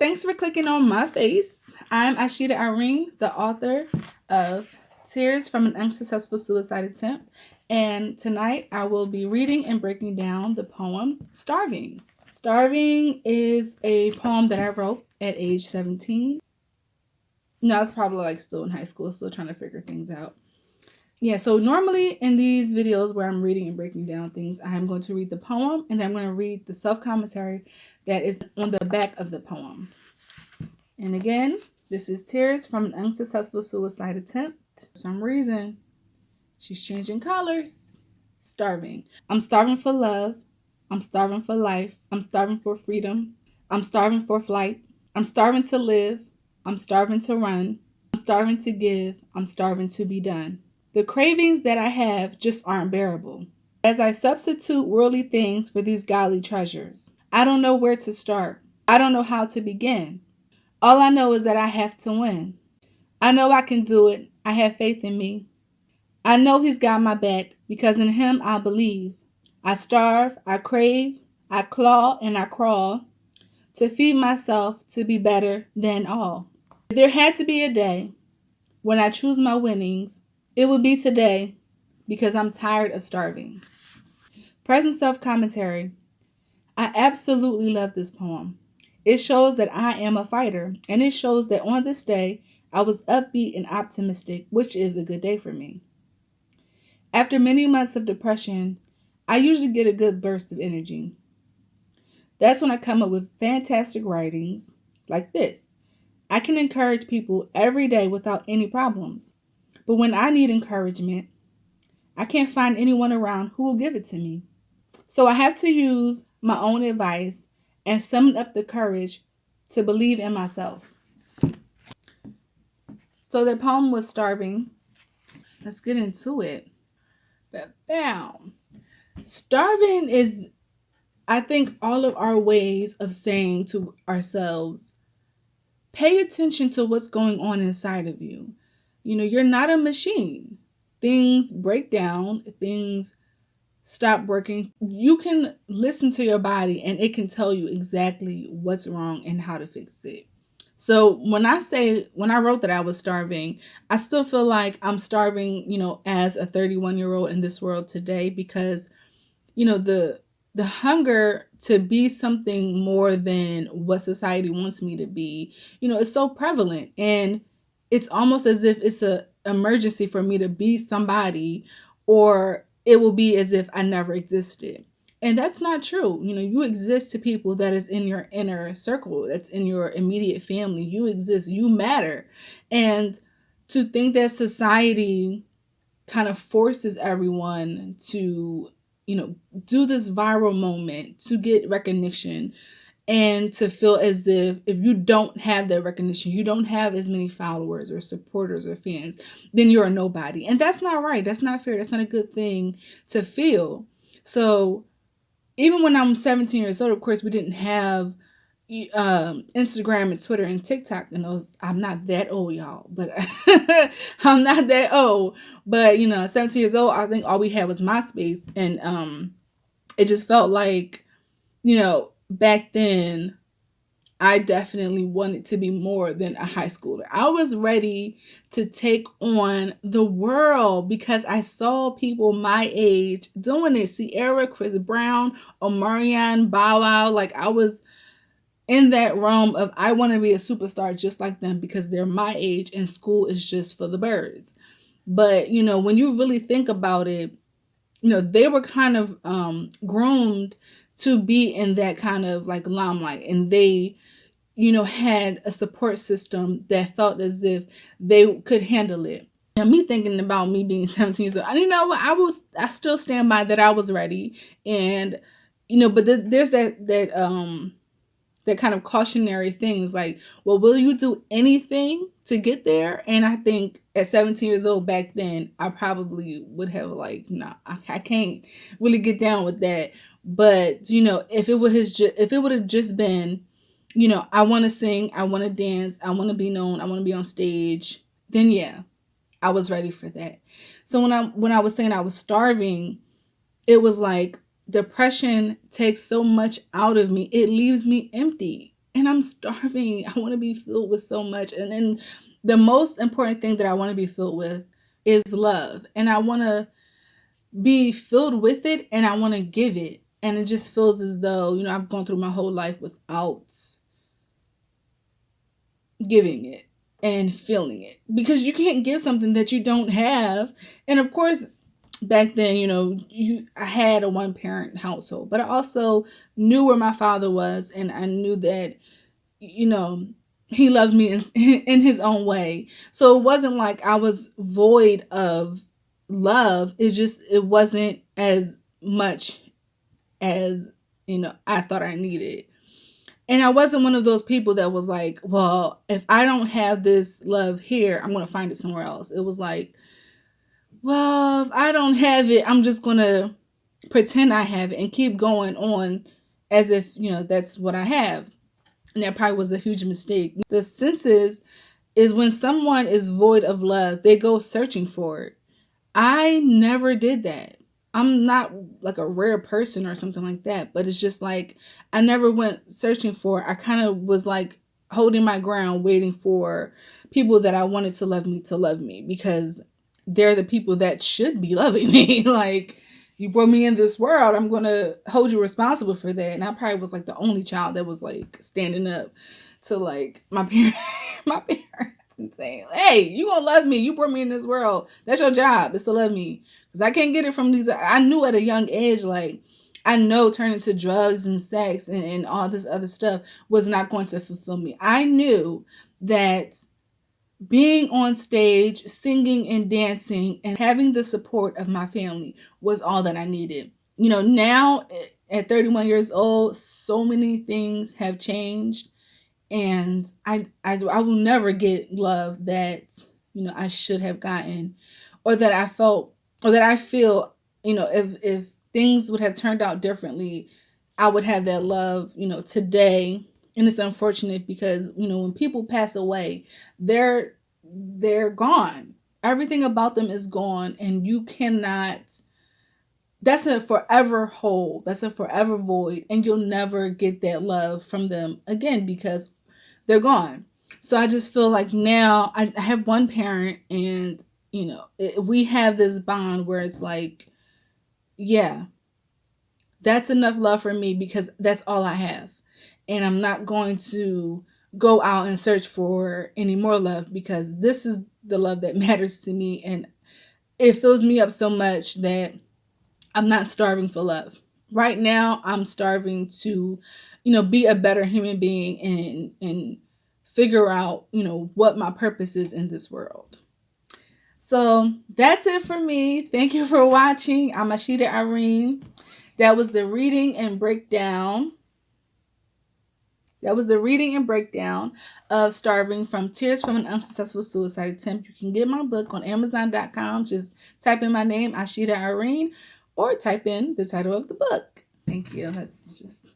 Thanks for clicking on my face. I'm Ahsheeda Irene, the author of Tears from an Unsuccessful Suicide Attempt. And tonight I will be reading and breaking down the poem Starving. Starving is a poem that I wrote at age 17. No, I was probably like still in high school, still trying to figure things out. Yeah, so normally in these videos where I'm reading and breaking down things, I'm going to read the poem and then I'm going to read the self-commentary that is on the back of the poem. And again, this is Tears from an Unsuccessful Suicide Attempt. For some reason, she's changing colors. Starving. I'm starving for love. I'm starving for life. I'm starving for freedom. I'm starving for flight. I'm starving to live. I'm starving to run. I'm starving to give. I'm starving to be done. The cravings that I have just aren't bearable. As I substitute worldly things for these godly treasures, I don't know where to start. I don't know how to begin. All I know is that I have to win. I know I can do it. I have faith in me. I know He's got my back because in Him I believe. I starve, I crave, I claw and I crawl to feed myself to be better than all. If there had to be a day when I choose my winnings, it would be today because I'm tired of starving. Present self-commentary. I absolutely love this poem. It shows that I am a fighter, and it shows that on this day, I was upbeat and optimistic, which is a good day for me. After many months of depression, I usually get a good burst of energy. That's when I come up with fantastic writings like this. I can encourage people every day without any problems. But when I need encouragement, I can't find anyone around who will give it to me. So I have to use my own advice and summon up the courage to believe in myself. So the poem was Starving. Let's get into it. Bam. Starving is, I think, all of our ways of saying to ourselves, pay attention to what's going on inside of you. You know, you're not a machine. Things break down, things stop working. You can listen to your body and it can tell you exactly what's wrong and how to fix it. So when I wrote that I was starving, I still feel like I'm starving, as a 31-year-old in this world today because, the hunger to be something more than what society wants me to be, is so prevalent. And it's almost as if it's a emergency for me to be somebody, or it will be as if I never existed. And that's not true. You exist to people that is in your inner circle, that's in your immediate family. You exist, you matter. And to think that society kind of forces everyone to, do this viral moment to get recognition, and to feel as if you don't have that recognition, you don't have as many followers or supporters or fans, then you're a nobody. And that's not right. That's not fair. That's not a good thing to feel. So even when I'm 17 years old, of course, we didn't have Instagram and Twitter and TikTok. I'm not that old, y'all, but I'm not that old. But 17 years old, I think all we had was MySpace, and it just felt like, back then, I definitely wanted to be more than a high schooler. I was ready to take on the world because I saw people my age doing it. Sierra, Chris Brown, Omarion, Bow Wow. Like, I was in that realm of I want to be a superstar just like them because they're my age and school is just for the birds. But, when you really think about it, they were kind of groomed to be in that kind of like limelight, and they had a support system that felt as if they could handle it. Now, me thinking about me being 17 years old, I still stand by that I was ready, and but there's that kind of cautionary things like, well, will you do anything to get there? And I think at 17 years old back then, I probably would have like, nah, I can't really get down with that. But if it would have just been, I want to sing, I want to dance, I want to be known, I want to be on stage, then yeah, I was ready for that. So when I was saying I was starving, it was like depression takes so much out of me. It leaves me empty. and I'm starving. I want to be filled with so much. And then the most important thing that I want to be filled with is love. And I want to be filled with it, and I want to give it. And it just feels as though, I've gone through my whole life without giving it and feeling it, because you can't give something that you don't have. And of course, back then, I had a one parent household, but I also knew where my father was, and I knew that, you know, he loved me in his own way. So it wasn't like I was void of love. It's just, it wasn't as much as, I thought I needed. And I wasn't one of those people that was like, well, if I don't have this love here, I'm going to find it somewhere else. It was like, well, if I don't have it, I'm just going to pretend I have it and keep going on as if, that's what I have. And that probably was a huge mistake. The senses is when someone is void of love, they go searching for it. I never did that. I'm not like a rare person or something like that, but it's just like I never went searching for it. I kind of was like holding my ground, waiting for people that I wanted to love me, because they're the people that should be loving me. Like, you brought me in this world, I'm going to hold you responsible for that. And I probably was like the only child that was like standing up to like my parents, my parents, and saying, hey, you gonna love me. You brought me in this world. That's your job, is to love me. Because I can't get it from these. I knew at a young age, like, I know turning to drugs and sex and all this other stuff was not going to fulfill me. I knew that being on stage, singing and dancing, and having the support of my family was all that I needed. Now at 31 years old, so many things have changed, and I will never get love that I should have gotten, or that I felt, or that I feel. If things would have turned out differently, I would have that love today. And it's unfortunate because when people pass away, they're gone. Everything about them is gone, and you cannot. That's a forever hole. That's a forever void, and you'll never get that love from them again because they're gone. So I just feel like now I have one parent, and we have this bond where it's like, yeah, that's enough love for me because that's all I have. And I'm not going to go out and search for any more love, because this is the love that matters to me. And it fills me up so much that I'm not starving for love. Right now, I'm starving to, be a better human being and figure out, what my purpose is in this world. So that's it for me. Thank you for watching. I'm Ahsheeda Irene. That was the reading and breakdown. That was the reading and breakdown of Starving from Tears from an Unsuccessful Suicide Attempt. You can get my book on Amazon.com. Just type in my name, Ahsheeda Irene, or type in the title of the book. Thank you. That's just...